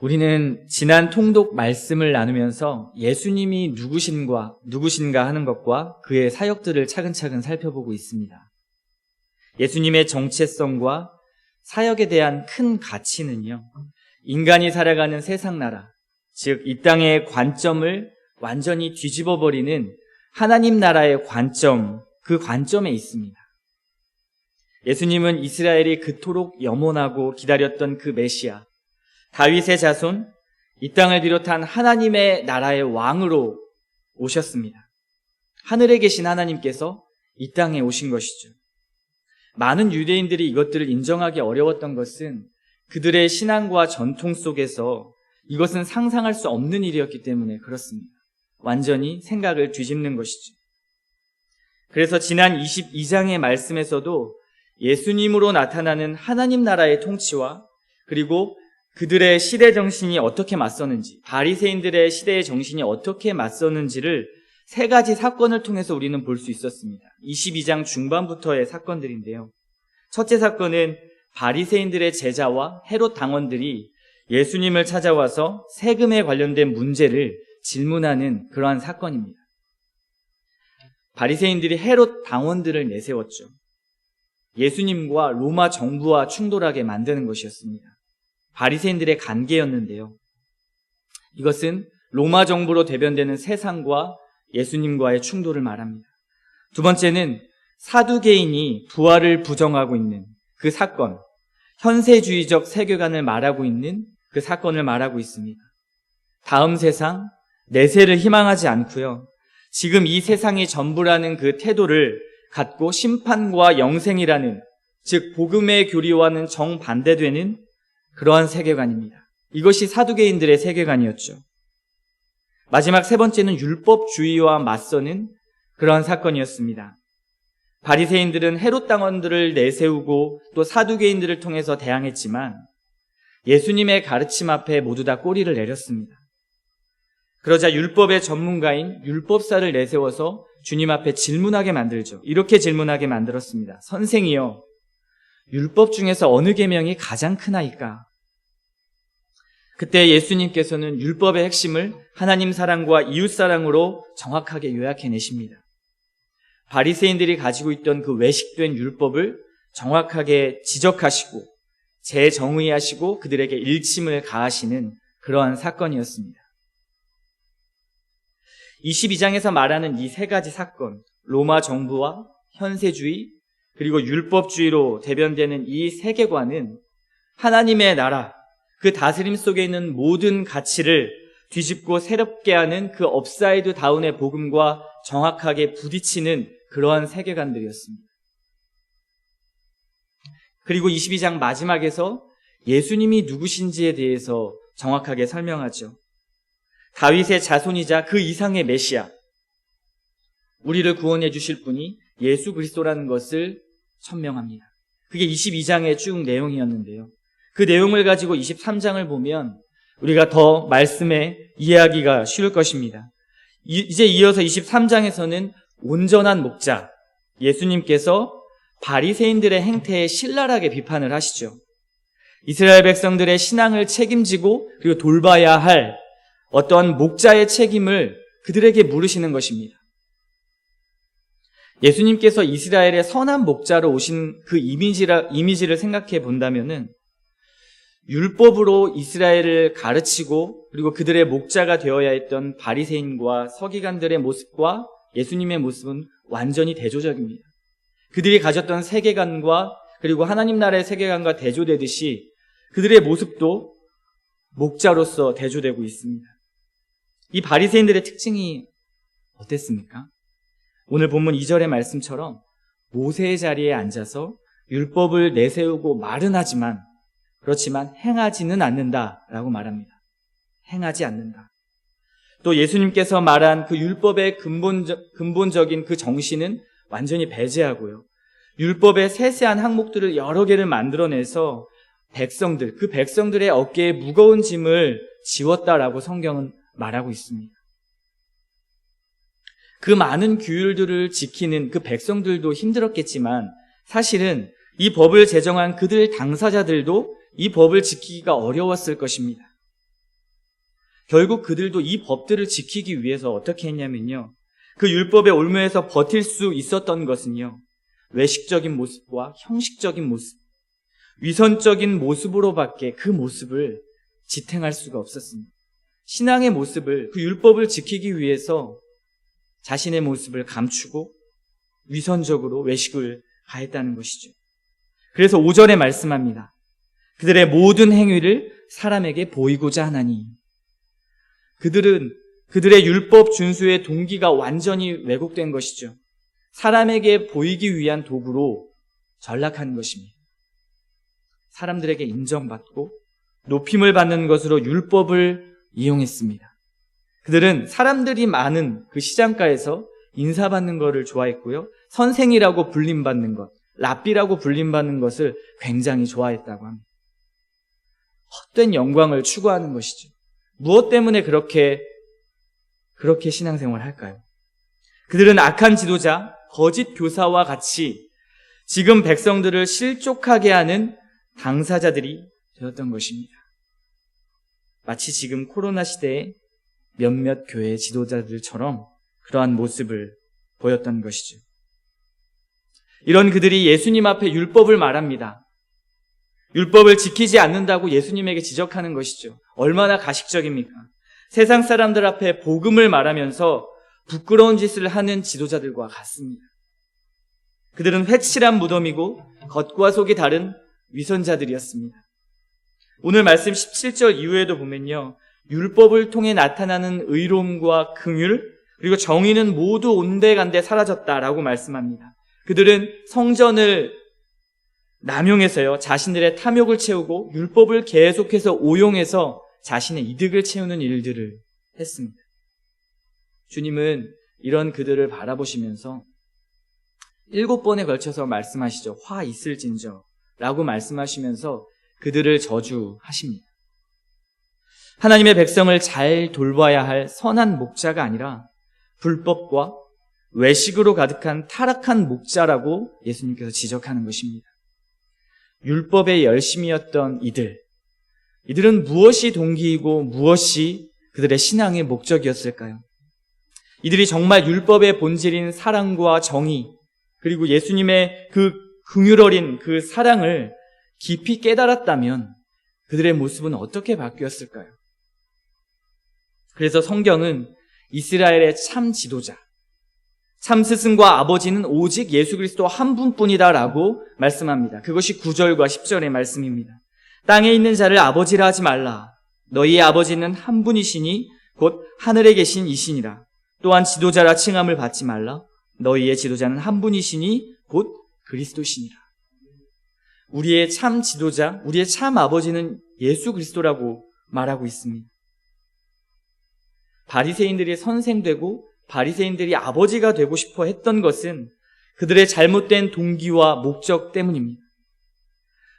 우리는 지난 통독 말씀을 나누면서 예수님이 누구신가 하는 것과 그의 사역들을 차근차근 살펴보고 있습니다. 예수님의 정체성과 사역에 대한 큰 가치는요, 인간이 살아가는 세상 나라, 즉 이 땅의 관점을 완전히 뒤집어버리는 하나님 나라의 관점, 그 관점에 있습니다. 예수님은 이스라엘이 그토록 염원하고 기다렸던 그 메시아, 다윗의 자손, 이 땅을 비롯한 하나님의 나라의 왕으로 오셨습니다. 하늘에 계신 하나님께서 이 땅에 오신 것이죠. 많은 유대인들이 이것들을 인정하기 어려웠던 것은 그들의 신앙과 전통 속에서 이것은 상상할 수 없는 일이었기 때문에 그렇습니다. 완전히 생각을 뒤집는 것이죠. 그래서 지난 22장의 말씀에서도 예수님으로 나타나는 하나님 나라의 통치와 그리고 그들의 시대 정신이 어떻게 맞서는지, 바리새인들의 시대의 정신이 어떻게 맞서는지를 세 가지 사건을 통해서 우리는 볼 수 있었습니다. 22장 중반부터의 사건들인데요. 첫째 사건은 바리새인들의 제자와 헤롯 당원들이 예수님을 찾아와서 세금에 관련된 문제를 질문하는 그러한 사건입니다. 바리새인들이 헤롯 당원들을 내세웠죠. 예수님과 로마 정부와 충돌하게 만드는 것이었습니다. 바리새인들의 관계였는데요. 이것은 로마 정부로 대변되는 세상과 예수님과의 충돌을 말합니다. 두 번째는 사두개인이 부활을 부정하고 있는 그 사건, 현세주의적 세계관을 말하고 있는 그 사건을 말하고 있습니다. 다음 세상, 내세를 희망하지 않고요, 지금 이 세상이 전부라는 그 태도를 갖고 심판과 영생이라는, 즉 복음의 교리와는 정반대되는 그러한 세계관입니다. 이것이 사두개인들의 세계관이었죠. 마지막 세 번째는 율법주의와 맞서는 그러한 사건이었습니다. 바리새인들은 헤롯 당원들을 내세우고 또 사두개인들을 통해서 대항했지만 예수님의 가르침 앞에 모두 다 꼬리를 내렸습니다. 그러자 율법의 전문가인 율법사를 내세워서 주님 앞에 질문하게 만들죠. 이렇게 질문하게 만들었습니다. 선생이여, 율법 중에서 어느 계명이 가장 크나이까? 그때 예수님께서는 율법의 핵심을 하나님 사랑과 이웃 사랑으로 정확하게 요약해내십니다. 바리새인들이 가지고 있던 그 외식된 율법을 정확하게 지적하시고 재정의하시고 그들에게 일침을 가하시는 그러한 사건이었습니다. 22장에서 말하는 이 세 가지 사건, 로마 정부와 현세주의 그리고 율법주의로 대변되는 이 세계관은 하나님의 나라, 그 다스림 속에 있는 모든 가치를 뒤집고 새롭게 하는 그 업사이드 다운의 복음과 정확하게 부딪히는 그러한 세계관들이었습니다. 그리고 22장 마지막에서 예수님이 누구신지에 대해서 정확하게 설명하죠. 다윗의 자손이자 그 이상의 메시아, 우리를 구원해 주실 분이 예수 그리스도라는 것을 천명합니다. 그게 22장의 쭉 내용이었는데요. 그 내용을 가지고 23장을 보면 우리가 더 말씀에 이해하기가 쉬울 것입니다. 이제 이어서 23장에서는 온전한 목자, 예수님께서 바리새인들의 행태에 신랄하게 비판을 하시죠. 이스라엘 백성들의 신앙을 책임지고 그리고 돌봐야 할 어떠한 목자의 책임을 그들에게 물으시는 것입니다. 예수님께서 이스라엘의 선한 목자로 오신 그 이미지를 생각해 본다면은 율법으로 이스라엘을 가르치고 그리고 그들의 목자가 되어야 했던 바리새인과 서기관들의 모습과 예수님의 모습은 완전히 대조적입니다. 그들이 가졌던 세계관과 그리고 하나님 나라의 세계관과 대조되듯이 그들의 모습도 목자로서 대조되고 있습니다. 이 바리새인들의 특징이 어땠습니까? 오늘 본문 2절의 말씀처럼 모세의 자리에 앉아서 율법을 내세우고 말은 하지만 그렇지만 행하지는 않는다라고 말합니다. 행하지 않는다. 또 예수님께서 말한 그 율법의 근본적인 그 정신은 완전히 배제하고요. 율법의 세세한 항목들을 여러 개를 만들어내서 그 백성들의 어깨에 무거운 짐을 지웠다라고 성경은 말하고 있습니다. 그 많은 규율들을 지키는 그 백성들도 힘들었겠지만 사실은 이 법을 제정한 그들 당사자들도 이 법을 지키기가 어려웠을 것입니다. 결국 그들도 이 법들을 지키기 위해서 어떻게 했냐면요. 그 율법의 올무에서 버틸 수 있었던 것은요. 외식적인 모습과 형식적인 모습, 위선적인 모습으로밖에 그 모습을 지탱할 수가 없었습니다. 신앙의 모습을, 그 율법을 지키기 위해서 자신의 모습을 감추고 위선적으로 외식을 가했다는 것이죠. 그래서 5절에 말씀합니다. 그들의 모든 행위를 사람에게 보이고자 하나니. 그들의 율법 준수의 동기가 완전히 왜곡된 것이죠. 사람에게 보이기 위한 도구로 전락한 것입니다. 사람들에게 인정받고 높임을 받는 것으로 율법을 이용했습니다. 그들은 사람들이 많은 그 시장가에서 인사받는 것을 좋아했고요. 선생이라고 불림받는 것, 랍비라고 불림받는 것을 굉장히 좋아했다고 합니다. 헛된 영광을 추구하는 것이죠. 무엇 때문에 그렇게 신앙생활을 할까요? 그들은 악한 지도자, 거짓 교사와 같이 지금 백성들을 실족하게 하는 당사자들이 되었던 것입니다. 마치 지금 코로나 시대에 몇몇 교회 지도자들처럼 그러한 모습을 보였던 것이죠. 이런 그들이 예수님 앞에 율법을 말합니다. 율법을 지키지 않는다고 예수님에게 지적하는 것이죠. 얼마나 가식적입니까? 세상 사람들 앞에 복음을 말하면서 부끄러운 짓을 하는 지도자들과 같습니다. 그들은 회칠한 무덤이고 겉과 속이 다른 위선자들이었습니다. 오늘 말씀 17절 이후에도 보면요. 율법을 통해 나타나는 의로움과 긍휼 그리고 정의는 모두 온데간데 사라졌다라고 말씀합니다. 그들은 성전을 남용해서요. 자신들의 탐욕을 채우고 율법을 계속해서 오용해서 자신의 이득을 채우는 일들을 했습니다. 주님은 이런 그들을 바라보시면서 7번에 걸쳐서 말씀하시죠. 화 있을진저 라고 말씀하시면서 그들을 저주하십니다. 하나님의 백성을 잘 돌봐야 할 선한 목자가 아니라 불법과 외식으로 가득한 타락한 목자라고 예수님께서 지적하는 것입니다. 율법의 열심이었던 이들은 무엇이 동기이고 무엇이 그들의 신앙의 목적이었을까요? 이들이 정말 율법의 본질인 사랑과 정의 그리고 예수님의 그 긍휼 어린 그 사랑을 깊이 깨달았다면 그들의 모습은 어떻게 바뀌었을까요? 그래서 성경은 이스라엘의 참 지도자, 참 스승과 아버지는 오직 예수 그리스도 한 분뿐이다라고 말씀합니다. 그것이 9절과 10절의 말씀입니다. 땅에 있는 자를 아버지라 하지 말라. 너희의 아버지는 한 분이시니 곧 하늘에 계신 이시니라. 또한 지도자라 칭함을 받지 말라. 너희의 지도자는 한 분이시니 곧 그리스도시니라. 우리의 참 지도자, 우리의 참 아버지는 예수 그리스도라고 말하고 있습니다. 바리새인들이 선생되고 바리새인들이 아버지가 되고 싶어 했던 것은 그들의 잘못된 동기와 목적 때문입니다.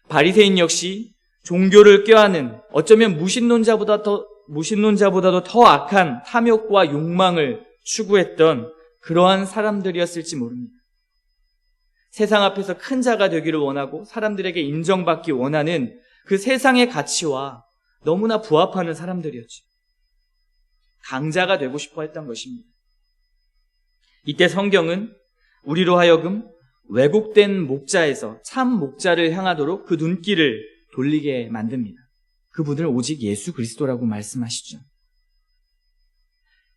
바리새인 역시 종교를 꾀하는 어쩌면 무신론자보다도 더 악한 탐욕과 욕망을 추구했던 그러한 사람들이었을지 모릅니다. 세상 앞에서 큰 자가 되기를 원하고 사람들에게 인정받기 원하는 그 세상의 가치와 너무나 부합하는 사람들이었죠. 강자가 되고 싶어 했던 것입니다. 이때 성경은 우리로 하여금 왜곡된 목자에서 참 목자를 향하도록 그 눈길을 돌리게 만듭니다. 그분을 오직 예수 그리스도라고 말씀하시죠.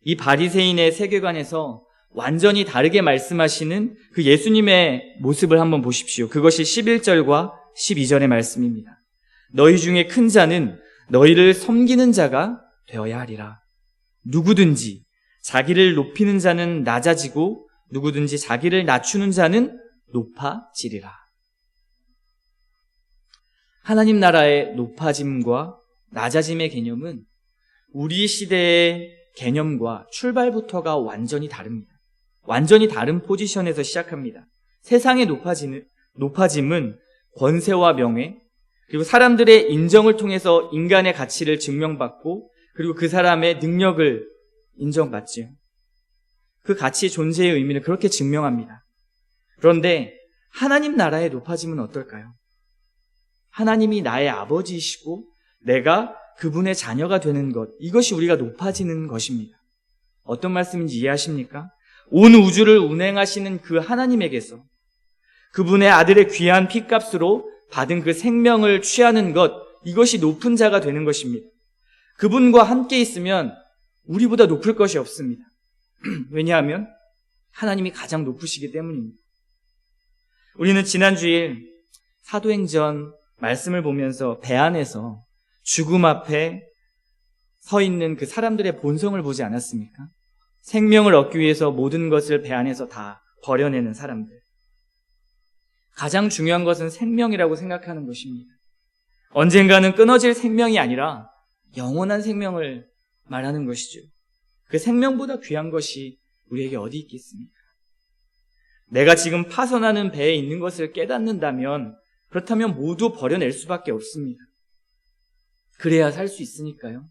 이 바리새인의 세계관에서 완전히 다르게 말씀하시는 그 예수님의 모습을 한번 보십시오. 그것이 11절과 12절의 말씀입니다. 너희 중에 큰 자는 너희를 섬기는 자가 되어야 하리라. 누구든지 자기를 높이는 자는 낮아지고 누구든지 자기를 낮추는 자는 높아지리라. 하나님 나라의 높아짐과 낮아짐의 개념은 우리 시대의 개념과 출발부터가 완전히 다릅니다. 완전히 다른 포지션에서 시작합니다. 세상의 높아짐은 권세와 명예, 그리고 사람들의 인정을 통해서 인간의 가치를 증명받고 그리고 그 사람의 능력을 인정받지요. 그 가치 존재의 의미를 그렇게 증명합니다. 그런데 하나님 나라의 높아짐은 어떨까요? 하나님이 나의 아버지이시고 내가 그분의 자녀가 되는 것, 이것이 우리가 높아지는 것입니다. 어떤 말씀인지 이해하십니까? 온 우주를 운행하시는 그 하나님에게서 그분의 아들의 귀한 피값으로 받은 그 생명을 취하는 것, 이것이 높은 자가 되는 것입니다. 그분과 함께 있으면 우리보다 높을 것이 없습니다. 왜냐하면 하나님이 가장 높으시기 때문입니다. 우리는 지난 주일 사도행전 말씀을 보면서 배 안에서 죽음 앞에 서 있는 그 사람들의 본성을 보지 않았습니까? 생명을 얻기 위해서 모든 것을 배 안에서 다 버려내는 사람들. 가장 중요한 것은 생명이라고 생각하는 것입니다. 언젠가는 끊어질 생명이 아니라 영원한 생명을 말하는 것이죠. 그 생명보다 귀한 것이 우리에게 어디 있겠습니까? 내가 지금 파손하는 배에 있는 것을 깨닫는다면, 그렇다면 모두 버려낼 수밖에 없습니다. 그래야 살 수 있으니까요.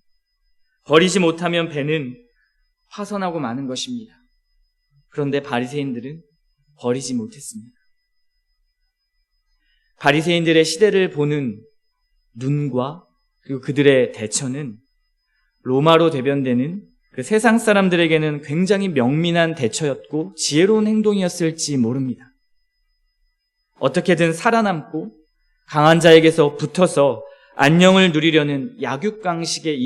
버리지 못하면 배는 파손하고 마는 것입니다. 그런데 바리새인들은 버리지 못했습니다. 바리새인들의 시대를 보는 눈과 그리고 그들의 대처는 로마로 대변되는 그 세상 사람들에게는 굉장히 명민한 대처였고 지혜로운 행동이었을지 모릅니다. 어떻게든 살아남고 강한 자에게서 붙어서 안녕을 누리려는 약육강식의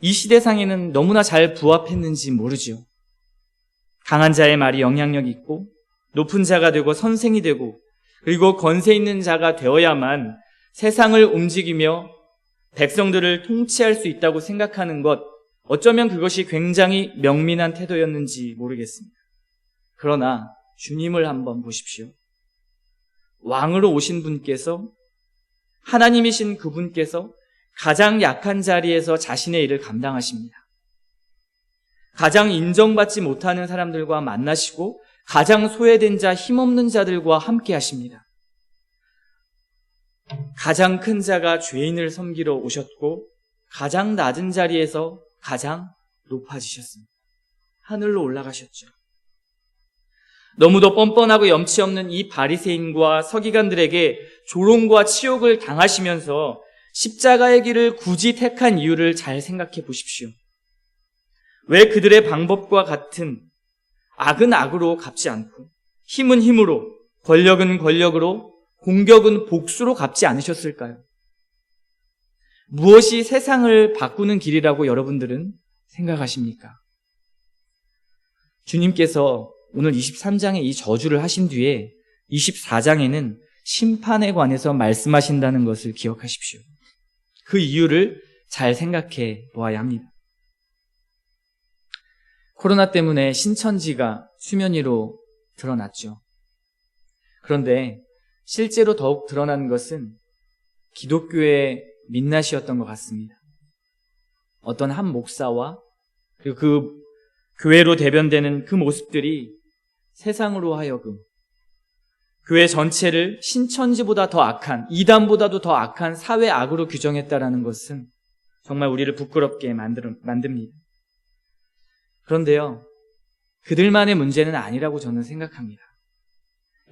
이 시대상에는 너무나 잘 부합했는지 모르죠. 강한 자의 말이 영향력 있고 높은 자가 되고 선생이 되고 그리고 권세 있는 자가 되어야만 세상을 움직이며 백성들을 통치할 수 있다고 생각하는 것, 어쩌면 그것이 굉장히 명민한 태도였는지 모르겠습니다. 그러나 주님을 한번 보십시오. 왕으로 오신 분께서, 하나님이신 그분께서 가장 약한 자리에서 자신의 일을 감당하십니다. 가장 인정받지 못하는 사람들과 만나시고 가장 소외된 자, 힘없는 자들과 함께 하십니다. 가장 큰 자가 죄인을 섬기러 오셨고 가장 낮은 자리에서 가장 높아지셨습니다. 하늘로 올라가셨죠. 너무도 뻔뻔하고 염치 없는 이 바리새인과 서기관들에게 조롱과 치욕을 당하시면서 십자가의 길을 굳이 택한 이유를 잘 생각해 보십시오. 왜 그들의 방법과 같은 악은 악으로 갚지 않고 힘은 힘으로, 권력은 권력으로, 공격은 복수로 갚지 않으셨을까요? 무엇이 세상을 바꾸는 길이라고 여러분들은 생각하십니까? 주님께서 오늘 23장에 이 저주를 하신 뒤에 24장에는 심판에 관해서 말씀하신다는 것을 기억하십시오. 그 이유를 잘 생각해 보아야 합니다. 코로나 때문에 신천지가 수면 위로 드러났죠. 그런데 실제로 더욱 드러난 것은 기독교의 민낯이었던 것 같습니다. 어떤 한 목사와 그리고 그 교회로 대변되는 그 모습들이 세상으로 하여금 교회 전체를 신천지보다 더 악한, 이단보다도 더 악한 사회 악으로 규정했다라는 것은 정말 우리를 부끄럽게 만듭니다. 그런데요, 그들만의 문제는 아니라고 저는 생각합니다.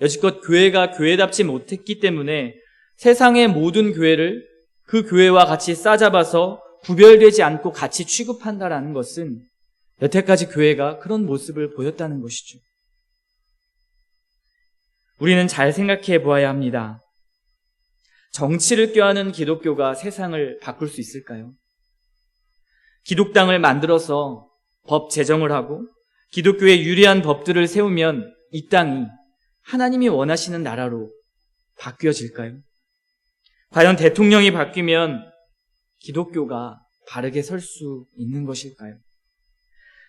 여지껏 교회가 교회답지 못했기 때문에 세상의 모든 교회를 그 교회와 같이 싸잡아서 구별되지 않고 같이 취급한다라는 것은 여태까지 교회가 그런 모습을 보였다는 것이죠. 우리는 잘 생각해 보아야 합니다. 정치를 껴안은 기독교가 세상을 바꿀 수 있을까요? 기독당을 만들어서 법 제정을 하고 기독교에 유리한 법들을 세우면 이 땅이 하나님이 원하시는 나라로 바뀌어질까요? 과연 대통령이 바뀌면 기독교가 바르게 설 수 있는 것일까요?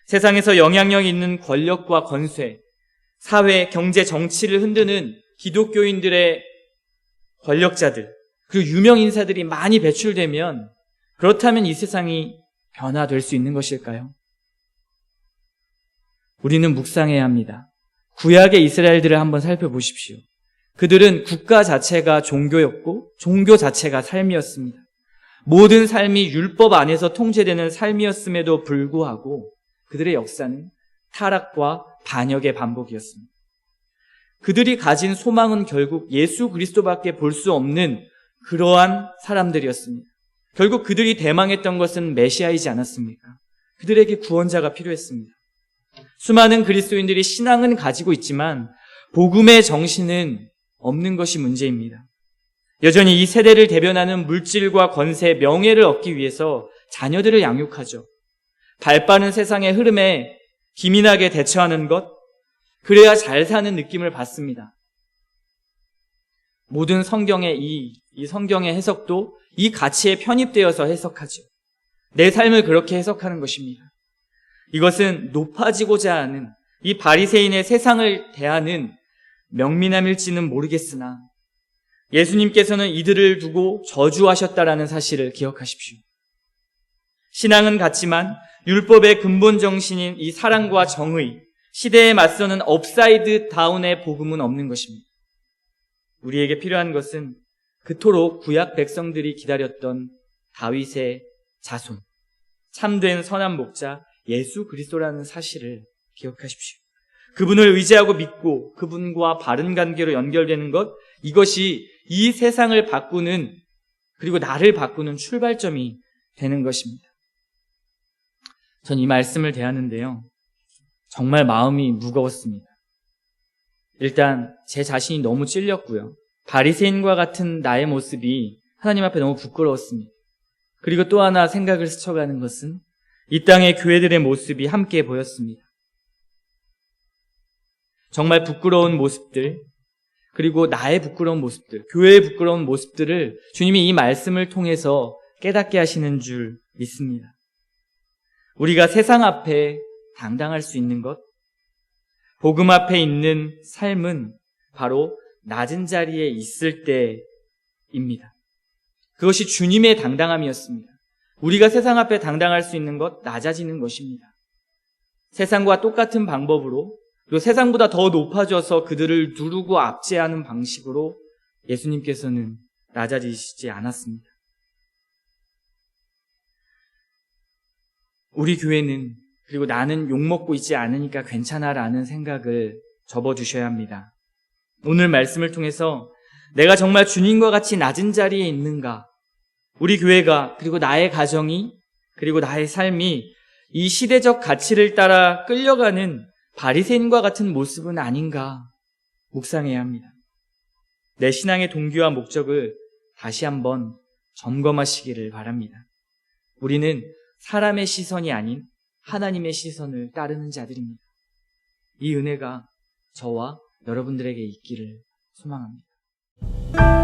세상에서 영향력 있는 권력과 권세, 사회, 경제, 정치를 흔드는 기독교인들의 권력자들, 그리고 유명 인사들이 많이 배출되면 그렇다면 이 세상이 변화될 수 있는 것일까요? 우리는 묵상해야 합니다. 구약의 이스라엘들을 한번 살펴보십시오. 그들은 국가 자체가 종교였고 종교 자체가 삶이었습니다. 모든 삶이 율법 안에서 통제되는 삶이었음에도 불구하고 그들의 역사는 타락과 반역의 반복이었습니다. 그들이 가진 소망은 결국 예수 그리스도밖에 볼 수 없는 그러한 사람들이었습니다. 결국 그들이 대망했던 것은 메시아이지 않았습니까? 그들에게 구원자가 필요했습니다. 수많은 그리스도인들이 신앙은 가지고 있지만 복음의 정신은 없는 것이 문제입니다. 여전히 이 세대를 대변하는 물질과 권세, 명예를 얻기 위해서 자녀들을 양육하죠. 발빠른 세상의 흐름에 기민하게 대처하는 것, 그래야 잘 사는 느낌을 받습니다. 모든 성경의 이 성경의 해석도 이 가치에 편입되어서 해석하죠. 내 삶을 그렇게 해석하는 것입니다. 이것은 높아지고자 하는 이 바리새인의 세상을 대하는 명민함일지는 모르겠으나 예수님께서는 이들을 두고 저주하셨다라는 사실을 기억하십시오. 신앙은 같지만 율법의 근본 정신인 이 사랑과 정의, 시대에 맞서는 업사이드 다운의 복음은 없는 것입니다. 우리에게 필요한 것은 그토록 구약 백성들이 기다렸던 다윗의 자손, 참된 선한 목자 예수 그리스도라는 사실을 기억하십시오. 그분을 의지하고 믿고 그분과 바른 관계로 연결되는 것, 이것이 이 세상을 바꾸는, 그리고 나를 바꾸는 출발점이 되는 것입니다. 전 이 말씀을 대하는데요, 정말 마음이 무거웠습니다. 일단 제 자신이 너무 찔렸고요. 바리새인과 같은 나의 모습이 하나님 앞에 너무 부끄러웠습니다. 그리고 또 하나 생각을 스쳐가는 것은 이 땅의 교회들의 모습이 함께 보였습니다. 정말 부끄러운 모습들, 그리고 나의 부끄러운 모습들, 교회의 부끄러운 모습들을 주님이 이 말씀을 통해서 깨닫게 하시는 줄 믿습니다. 우리가 세상 앞에 당당할 수 있는 것, 복음 앞에 있는 삶은 바로 낮은 자리에 있을 때입니다. 그것이 주님의 당당함이었습니다. 우리가 세상 앞에 당당할 수 있는 것, 낮아지는 것입니다. 세상과 똑같은 방법으로, 그리고 세상보다 더 높아져서 그들을 누르고 압제하는 방식으로 예수님께서는 낮아지시지 않았습니다. 우리 교회는, 그리고 나는 욕먹고 있지 않으니까 괜찮아라는 생각을 접어주셔야 합니다. 오늘 말씀을 통해서 내가 정말 주님과 같이 낮은 자리에 있는가, 우리 교회가, 그리고 나의 가정이, 그리고 나의 삶이 이 시대적 가치를 따라 끌려가는 바리새인과 같은 모습은 아닌가 묵상해야 합니다. 내 신앙의 동기와 목적을 다시 한번 점검하시기를 바랍니다. 우리는 사람의 시선이 아닌 하나님의 시선을 따르는 자들입니다. 이 은혜가 저와 여러분들에게 있기를 소망합니다.